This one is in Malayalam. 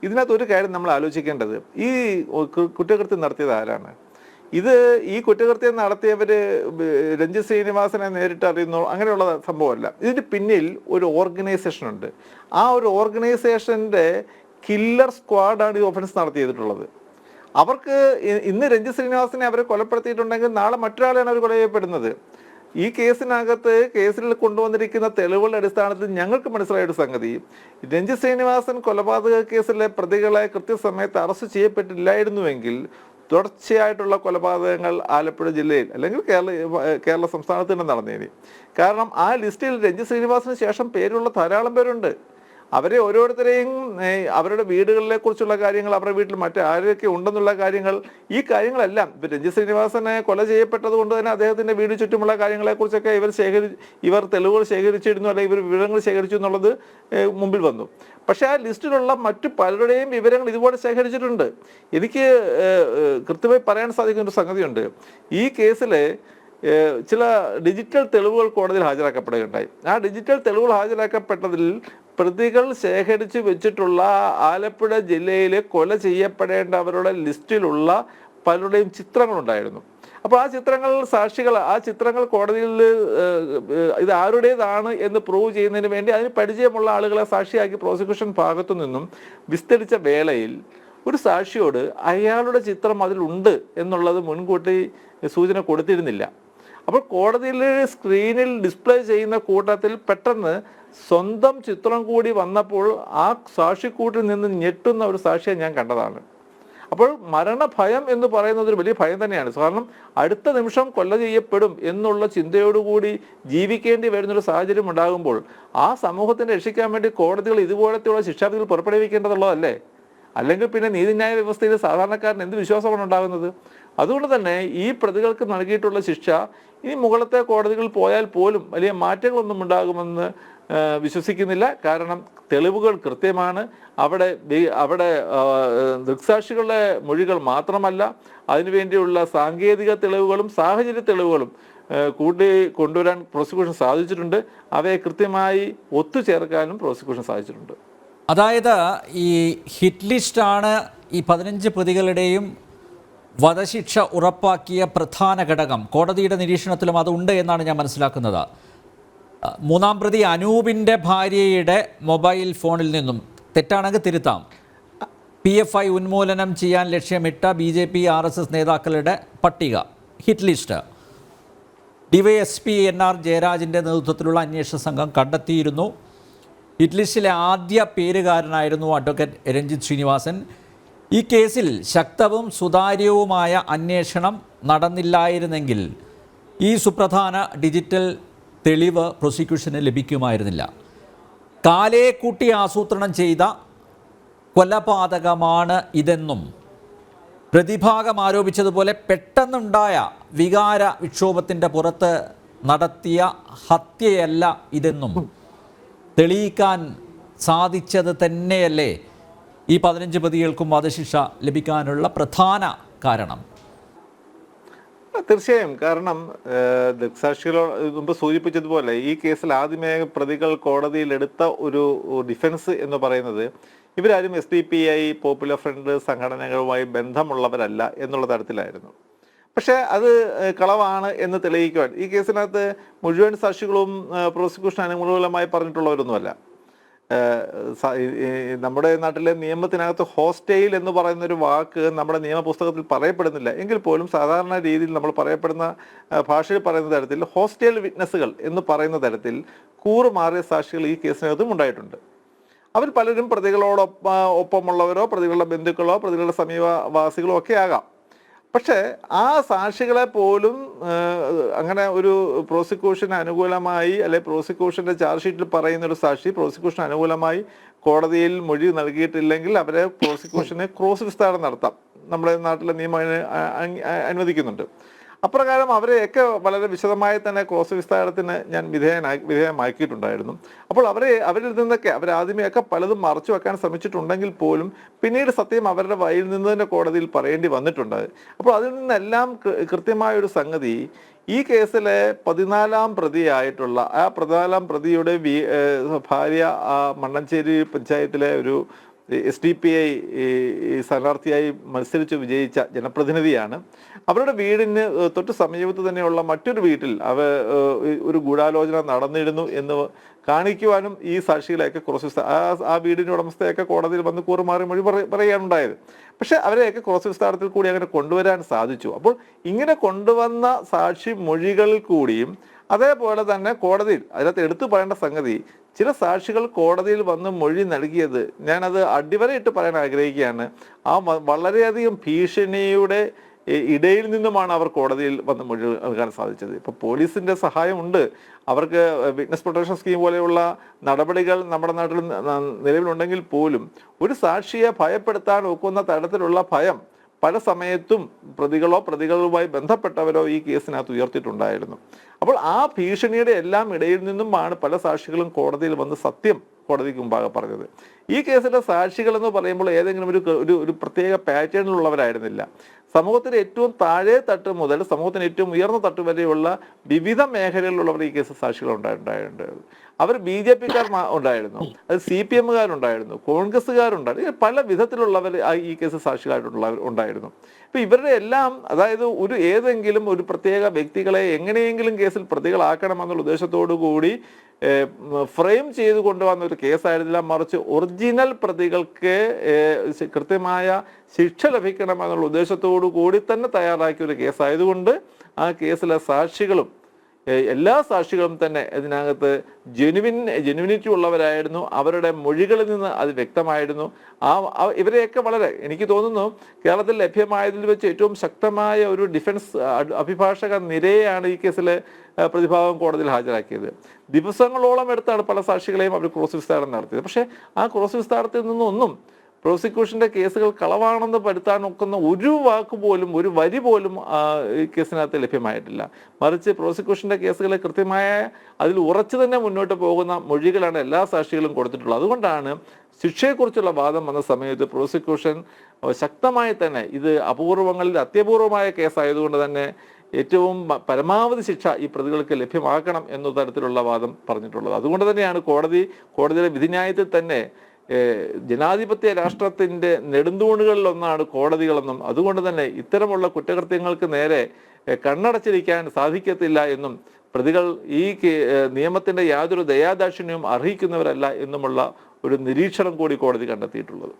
ഇതിനകത്ത് ഒരു കാര്യം നമ്മൾ ആലോചിക്കേണ്ടത്, ഈ കുറ്റകൃത്യം നടത്തിയത് ആരാണ്? ഈ കുറ്റകൃത്യം നടത്തിയവർ രഞ്ജിത് ശ്രീനിവാസനെ നേരിട്ട് അറിയുന്നു, അങ്ങനെയുള്ള സംഭവമല്ല. ഇതിന് പിന്നിൽ ഒരു ഓർഗനൈസേഷൻ ഉണ്ട്. ആ ഒരു ഓർഗനൈസേഷൻ്റെ കില്ലർ സ്ക്വാഡാണ് ഈ ഒഫൻസ് നടത്തിയിട്ടുള്ളത്. അവർക്ക് ഇന്ന് രഞ്ജിത് ശ്രീനിവാസനെ അവരെ കൊലപ്പെടുത്തിയിട്ടുണ്ടെങ്കിൽ നാളെ മറ്റൊരാളെയാണ് അവർ കൊല ചെയ്യപ്പെടുന്നത്. ഈ കേസിൽ കൊണ്ടുവന്നിരിക്കുന്ന തെളിവുകളുടെ അടിസ്ഥാനത്തിൽ ഞങ്ങൾക്ക് മനസ്സിലായ ഒരു സംഗതി, രഞ്ജിത് ശ്രീനിവാസൻ കൊലപാതക കേസിലെ പ്രതികളെ കൃത്യസമയത്ത് അറസ്റ്റ് ചെയ്യപ്പെട്ടില്ലായിരുന്നുവെങ്കിൽ തുടർച്ചയായിട്ടുള്ള കൊലപാതകങ്ങൾ ആലപ്പുഴ ജില്ലയിൽ അല്ലെങ്കിൽ കേരള സംസ്ഥാനത്ത് തന്നെ നടന്നേനെ. കാരണം ആ ലിസ്റ്റിൽ രഞ്ജിത് ശ്രീനിവാസന് ശേഷം പേരുള്ള ധാരാളം പേരുണ്ട്. അവരെ ഓരോരുത്തരെയും അവരുടെ വീടുകളെ കുറിച്ചുള്ള കാര്യങ്ങൾ, അവരുടെ വീട്ടിൽ മറ്റാരൊക്കെ ഉണ്ടെന്നുള്ള കാര്യങ്ങൾ, ഈ കാര്യങ്ങളെല്ലാം ഇപ്പം രഞ്ജിത് ശ്രീനിവാസനെ കൊല ചെയ്യപ്പെട്ടത് കൊണ്ട് തന്നെ അദ്ദേഹത്തിൻ്റെ വീട് ചുറ്റുമുള്ള കാര്യങ്ങളെക്കുറിച്ചൊക്കെ ഇവർ തെളിവുകൾ ശേഖരിച്ചിരുന്നു, അല്ലെങ്കിൽ ഇവർ വിവരങ്ങൾ ശേഖരിച്ചു എന്നുള്ളത് മുമ്പിൽ വന്നു. പക്ഷേ ആ ലിസ്റ്റിലുള്ള മറ്റു പലരുടെയും വിവരങ്ങൾ ഇതുപോലെ ശേഖരിച്ചിട്ടുണ്ട്. എനിക്ക് കൃത്യമായി പറയാൻ സാധിക്കുന്ന ഒരു സംഗതിയുണ്ട്. ഈ കേസിലെ ചില ഡിജിറ്റൽ തെളിവുകൾ കോടതിയിൽ ഹാജരാക്കപ്പെടുകയുണ്ടായി. ആ ഡിജിറ്റൽ തെളിവുകൾ ഹാജരാക്കപ്പെട്ടതിൽ പ്രതികൾ ശേഖരിച്ച് വെച്ചിട്ടുള്ള ആലപ്പുഴ ജില്ലയിലെ കൊല ചെയ്യപ്പെടേണ്ടവരുടെ ലിസ്റ്റിലുള്ള പലരുടെയും ചിത്രങ്ങളുണ്ടായിരുന്നു. അപ്പോൾ ആ ചിത്രങ്ങൾ കോടതിയിൽ ഇത് ആരുടേതാണ് എന്ന് പ്രൂവ് ചെയ്യുന്നതിന് വേണ്ടി അതിന് പരിചയമുള്ള ആളുകളെ സാക്ഷിയാക്കി പ്രോസിക്യൂഷൻ ഭാഗത്തു നിന്നും വിസ്തരിച്ച വേളയിൽ ഒരു സാക്ഷിയോട് അയാളുടെ ചിത്രം അതിലുണ്ട് എന്നുള്ളത് മുൻകൂട്ടി സൂചന കൊടുത്തിരുന്നില്ല. അപ്പോൾ കോടതിയിൽ സ്ക്രീനിൽ ഡിസ്പ്ലേ ചെയ്യുന്ന കൂട്ടത്തിൽ പെട്ടെന്ന് സ്വന്തം ചിത്രം കൂടി വന്നപ്പോൾ ആ സാക്ഷിക്കൂട്ടിൽ നിന്ന് ഞെട്ടുന്ന ഒരു സാക്ഷിയെ ഞാൻ കണ്ടതാണ്. അപ്പോൾ മരണഭയം എന്ന് പറയുന്നത് ഒരു വലിയ ഭയം തന്നെയാണ്. കാരണം അടുത്ത നിമിഷം കൊല ചെയ്യപ്പെടും എന്നുള്ള ചിന്തയോടുകൂടി ജീവിക്കേണ്ടി വരുന്നൊരു സാഹചര്യം ഉണ്ടാകുമ്പോൾ ആ സമൂഹത്തിനെ രക്ഷിക്കാൻ വേണ്ടി കോടതികൾ ഇതുപോലത്തെയുള്ള ശിക്ഷാവിധികൾ പുറപ്പെടുവിക്കേണ്ടതുള്ളതല്ലേ? അല്ലെങ്കിൽ പിന്നെ നീതിന്യായ വ്യവസ്ഥയിൽ സാധാരണക്കാരന് എന്ത് വിശ്വാസമാണ് ഉണ്ടാകുന്നത്? അതുകൊണ്ട് തന്നെ ഈ പ്രതികൾക്ക് നൽകിയിട്ടുള്ള ശിക്ഷ ഇനി മുകളത്തെ കോടതികൾ പോയാൽ പോലും വലിയ മാറ്റങ്ങളൊന്നും ഉണ്ടാകുമെന്ന് വിശ്വസിക്കുന്നില്ല. കാരണം തെളിവുകൾ കൃത്യമാണ്. അവിടെ ദൃക്സാക്ഷികളുടെ മൊഴികൾ മാത്രമല്ല, അതിനുവേണ്ടിയുള്ള സാങ്കേതിക തെളിവുകളും സാഹചര്യ തെളിവുകളും കൂട്ടി കൊണ്ടുവരാൻ പ്രോസിക്യൂഷൻ സാധിച്ചിട്ടുണ്ട്. അവയെ കൃത്യമായി ഒത്തുചേർക്കാനും പ്രോസിക്യൂഷൻ സാധിച്ചിട്ടുണ്ട്. അതായത് ഈ ഹിറ്റ് ലിസ്റ്റാണ് ഈ 15 പ്രതികളുടെയും വധശിക്ഷ ഉറപ്പാക്കിയ പ്രധാന ഘടകം. കോടതിയുടെ നിരീക്ഷണത്തിലും അതുണ്ട് എന്നാണ് ഞാൻ മനസ്സിലാക്കുന്നത്. 3-ാം പ്രതി അനൂപിൻ്റെ ഭാര്യയുടെ മൊബൈൽ ഫോണിൽ നിന്നും, തെറ്റാണെങ്കിൽ തിരുത്താം, PFI ഉന്മൂലനം ചെയ്യാൻ ലക്ഷ്യമിട്ട BJP RSS നേതാക്കളുടെ പട്ടിക, ഹിറ്റ് ലിസ്റ്റ്, DYSP NR ജയരാജിൻ്റെ നേതൃത്വത്തിലുള്ള അന്വേഷണ സംഘം കണ്ടെത്തിയിരുന്നു. ഹിറ്റ് ലിസ്റ്റിലെ ആദ്യ പേരുകാരനായിരുന്നു അഡ്വക്കേറ്റ് രഞ്ജിത് ശ്രീനിവാസൻ. ഈ കേസിൽ ശക്തവും സുതാര്യവുമായ അന്വേഷണം നടന്നില്ലായിരുന്നെങ്കിൽ ഈ സുപ്രധാന ഡിജിറ്റൽ തെളിവ് പ്രോസിക്യൂഷന് ലഭിക്കുമായിരുന്നില്ല. കാലേക്കൂട്ടി ആസൂത്രണം ചെയ്ത കൊലപാതകമാണ് ഇതെന്നും, പ്രതിഭാഗം ആരോപിച്ചതുപോലെ പെട്ടെന്നുണ്ടായ വികാര വിക്ഷോഭത്തിൻ്റെ പുറത്ത് നടത്തിയ ഹത്യയല്ല ഇതെന്നും തെളിയിക്കാൻ സാധിച്ചത് തന്നെയല്ലേ ഈ 15 പ്രതികൾക്കും വധശിക്ഷ ലഭിക്കാനുള്ള പ്രധാന കാരണം? തീർച്ചയായും. കാരണം ദൃക്സാക്ഷികളോ മുമ്പ് സൂചിപ്പിച്ചതുപോലെ ഈ കേസിൽ ആദ്യമേ പ്രതികൾ കോടതിയിൽ എടുത്ത ഒരു ഡിഫൻസ് എന്ന് പറയുന്നത് ഇവരാരും SDPI പോപ്പുലർ ഫ്രണ്ട് സംഘടനകളുമായി ബന്ധമുള്ളവരല്ല എന്നുള്ള തരത്തിലായിരുന്നു. പക്ഷേ അത് കളവാണ് എന്ന് തെളിയിക്കുവാൻ ഈ കേസിനകത്ത് മുഴുവൻ സാക്ഷികളും പ്രോസിക്യൂഷൻ അനുകൂലമായി പറഞ്ഞിട്ടുള്ളവരൊന്നുമല്ല. നമ്മുടെ നാട്ടിലെ നിയമത്തിനകത്ത് ഹോസ്റ്റൈൽ എന്ന് പറയുന്നൊരു വാക്ക് നമ്മുടെ നിയമപുസ്തകത്തിൽ പറയപ്പെടുന്നില്ല. എങ്കിൽ പോലും സാധാരണ രീതിയിൽ നമ്മൾ പറയപ്പെടുന്ന ഭാഷയിൽ പറയുന്ന തരത്തിൽ ഹോസ്റ്റൈൽ വിറ്റ്നസ്സുകൾ എന്ന് പറയുന്ന തരത്തിൽ കൂറുമാറിയ സാക്ഷികൾ ഈ കേസിനകത്തും ഉണ്ടായിട്ടുണ്ട്. അവർ പലരും പ്രതികളോടൊപ്പമുള്ളവരോ പ്രതികളുടെ ബന്ധുക്കളോ പ്രതികളുടെ സമീപവാസികളോ ഒക്കെ ആകാം. പക്ഷേ ആ സാക്ഷികളെ പോലും അങ്ങനെ ഒരു പ്രോസിക്യൂഷന് അനുകൂലമായി അല്ലെ പ്രോസിക്യൂഷൻ്റെ ചാർജ് ഷീറ്റിൽ പറയുന്ന ഒരു സാക്ഷി പ്രോസിക്യൂഷന് അനുകൂലമായി കോടതിയിൽ മൊഴി നൽകിയിട്ടില്ലെങ്കിൽ അവരെ പ്രോസിക്യൂഷന് ക്രോസ് വിസ്താരം നടത്താം. നമ്മുടെ നാട്ടിലെ നിയമം അനുവദിക്കുന്നുണ്ട്. അപ്രകാരം അവരെയൊക്കെ വളരെ വിശദമായി തന്നെ ക്രോസ് വിസ്താരത്തിന് ഞാൻ വിധേയമാക്കിയിട്ടുണ്ടായിരുന്നു. അപ്പോൾ അവരിൽ നിന്നൊക്കെ അവരാദ്യമേയൊക്കെ പലതും മറച്ചു വെക്കാൻ ശ്രമിച്ചിട്ടുണ്ടെങ്കിൽ പോലും പിന്നീട് സത്യം അവരുടെ വായിൽ നിന്ന് തന്നെ കോടതിയിൽ പറയേണ്ടി വന്നിട്ടുണ്ട്. അപ്പോൾ അതിൽ നിന്നെല്ലാം കൃത്യമായൊരു സംഗതി, ഈ കേസിലെ 14-ാം പ്രതിയായിട്ടുള്ള ആ 14-ാം പ്രതിയുടെ ഭാര്യ മണ്ണഞ്ചേരി പഞ്ചായത്തിലെ ഒരു SDPI സ്ഥാനാർത്ഥിയായി മത്സരിച്ച് വിജയിച്ച ജനപ്രതിനിധിയാണ്. അവരുടെ വീടിന് തൊട്ട് സമീപത്ത് തന്നെയുള്ള മറ്റൊരു വീട്ടിൽ ഒരു ഗൂഢാലോചന നടന്നിരുന്നു എന്ന് കാണിക്കുവാനും ഈ സാക്ഷികളെയൊക്കെ ക്രോസ് ആ വീടിൻ്റെ ഉടമസ്ഥയൊക്കെ കോടതിയിൽ വന്ന് കൂറുമാറി മൊഴി പറയാനുണ്ടായത്. പക്ഷെ അവരെയൊക്കെ ക്രോസ് വിസ്താരത്തിൽ കൂടി അങ്ങനെ കൊണ്ടുവരാൻ സാധിച്ചു. അപ്പോൾ ഇങ്ങനെ കൊണ്ടുവന്ന സാക്ഷി മൊഴികളിൽ കൂടിയും അതേപോലെ തന്നെ കോടതിയിൽ അതിനകത്ത് എടുത്തു പറയേണ്ട സംഗതി, ചില സാക്ഷികൾ കോടതിയിൽ വന്ന് മൊഴി നൽകിയത്, ഞാനത് അടിവരയിട്ട് പറയാൻ ആഗ്രഹിക്കുകയാണ്, വളരെയധികം ഭീഷണിയുടെ ഇടയിൽ നിന്നുമാണ് അവർ കോടതിയിൽ വന്ന് മൊഴി നൽകാൻ സാധിച്ചത്. ഇപ്പോൾ പോലീസിൻ്റെ സഹായമുണ്ട്, അവർക്ക് വിറ്റ്നസ് പ്രൊട്ടക്ഷൻ സ്കീം പോലെയുള്ള നടപടികൾ നമ്മുടെ നാട്ടിൽ നിലവിലുണ്ടെങ്കിൽ പോലും ഒരു സാക്ഷിയെ ഭയപ്പെടുത്താൻ ഒക്കുന്ന തരത്തിലുള്ള ഭയം പല സമയത്തും പ്രതികളുമായി ബന്ധപ്പെട്ടവരോ ഈ കേസിനകത്ത് ഉയർത്തിയിട്ടുണ്ടായിരുന്നു. അപ്പോൾ ആ ഭീഷണിയുടെ എല്ലാം ഇടയിൽ നിന്നുമാണ് പല സാക്ഷികളും കോടതിയിൽ വന്ന് സത്യം കോടതിക്ക് മുമ്പാകെ പറഞ്ഞത്. ഈ കേസിലെ സാക്ഷികൾ എന്ന് പറയുമ്പോൾ ഏതെങ്കിലും ഒരു പ്രത്യേക പാറ്റേണിലുള്ളവരായിരുന്നില്ല. സമൂഹത്തിന് ഏറ്റവും താഴെ തട്ട് മുതൽ സമൂഹത്തിന് ഏറ്റവും ഉയർന്ന തട്ട് വരെയുള്ള വിവിധ മേഖലകളിലുള്ളവർ ഈ കേസ് സാക്ഷികൾ ഉണ്ടായിട്ടുണ്ട്. അവർ BJP-ക്കാർ ഉണ്ടായിരുന്നു, അത് CPM-കാരുണ്ടായിരുന്നു, കോൺഗ്രസ്സുകാരുണ്ടായിരുന്നു, പല വിധത്തിലുള്ളവർ ഈ കേസ് സാക്ഷികളായിട്ടുള്ളവർ ഉണ്ടായിരുന്നു. ഇപ്പം ഇവരുടെ എല്ലാം, അതായത് ഏതെങ്കിലും ഒരു പ്രത്യേക വ്യക്തികളെ എങ്ങനെയെങ്കിലും കേസിൽ പ്രതികളാക്കണമെന്നുള്ള ഉദ്ദേശത്തോടു കൂടി ഫ്രെയിം ചെയ്ത് കൊണ്ടുവന്ന ഒരു കേസായിരുന്നില്ല, മറിച്ച് ഒറിജിനൽ പ്രതികൾക്ക് കൃത്യമായ ശിക്ഷ ലഭിക്കണമെന്നുള്ള ഉദ്ദേശത്തോടു കൂടി തന്നെ തയ്യാറാക്കിയ ഒരു കേസായതുകൊണ്ട് ആ കേസിലെ സാക്ഷികളും എല്ലാ സാക്ഷികളും തന്നെ ഇതിനകത്ത് ജെനുവിനിറ്റി ഉള്ളവരായിരുന്നു. അവരുടെ മൊഴികളിൽ നിന്ന് അത് വ്യക്തമായിരുന്നു. ഇവരെയൊക്കെ വളരെ, എനിക്ക് തോന്നുന്നു, കേരളത്തിൽ ലഭ്യമായതിൽ വെച്ച് ഏറ്റവും ശക്തമായ ഒരു ഡിഫൻസ് അഭിഭാഷക നിരയാണ് ഈ കേസിലെ പ്രതിഭാഗം കോടതിയിൽ ഹാജരാക്കിയത്. ദിവസങ്ങളോളം എടുത്താണ് പല സാക്ഷികളെയും അവർ ക്രോസ് വിസ്താരം നടത്തിയത്. പക്ഷേ ആ ക്രോസ് വിസ്താരത്തിൽ നിന്നൊന്നും പ്രോസിക്യൂഷൻ്റെ കേസുകൾ കളവാണെന്ന് വരുത്താൻ ഒക്കുന്ന ഒരു വാക്ക് പോലും, ഒരു വരി പോലും ഈ കേസിനകത്ത് ലഭ്യമായിട്ടില്ല. മറിച്ച് പ്രോസിക്യൂഷൻ്റെ കേസുകളെ കൃത്യമായ അതിൽ ഉറച്ചു തന്നെ മുന്നോട്ട് പോകുന്ന മൊഴികളാണ് എല്ലാ സാക്ഷികളും കൊടുത്തിട്ടുള്ളത്. അതുകൊണ്ടാണ് ശിക്ഷയെക്കുറിച്ചുള്ള വാദം വന്ന സമയത്ത് പ്രോസിക്യൂഷൻ ശക്തമായി തന്നെ ഇത് അപൂർവങ്ങളിൽ അത്യപൂർവമായ കേസായതുകൊണ്ട് തന്നെ ഏറ്റവും പരമാവധി ശിക്ഷ ഈ പ്രതികൾക്ക് ലഭ്യമാക്കണം എന്ന തരത്തിലുള്ള വാദം പറഞ്ഞിട്ടുള്ളത്. അതുകൊണ്ട് തന്നെയാണ് കോടതിയുടെ വിധിന്യായത്തിൽ തന്നെ ജനാധിപത്യ രാഷ്ട്രത്തിൻ്റെ നെടുന്തൂണുകളിലൊന്നാണ് കോടതികളെന്നും അതുകൊണ്ട് തന്നെ ഇത്തരമുള്ള കുറ്റകൃത്യങ്ങൾക്ക് നേരെ കണ്ണടച്ചിരിക്കാൻ സാധിക്കത്തില്ല എന്നും പ്രതികൾ ഈ നിയമത്തിൻ്റെ യാതൊരു ദയാദാക്ഷിണ്യവും അർഹിക്കുന്നവരല്ല എന്നുമുള്ള ഒരു നിരീക്ഷണം കൂടി കോടതി കണ്ടെത്തിയിട്ടുള്ളത്.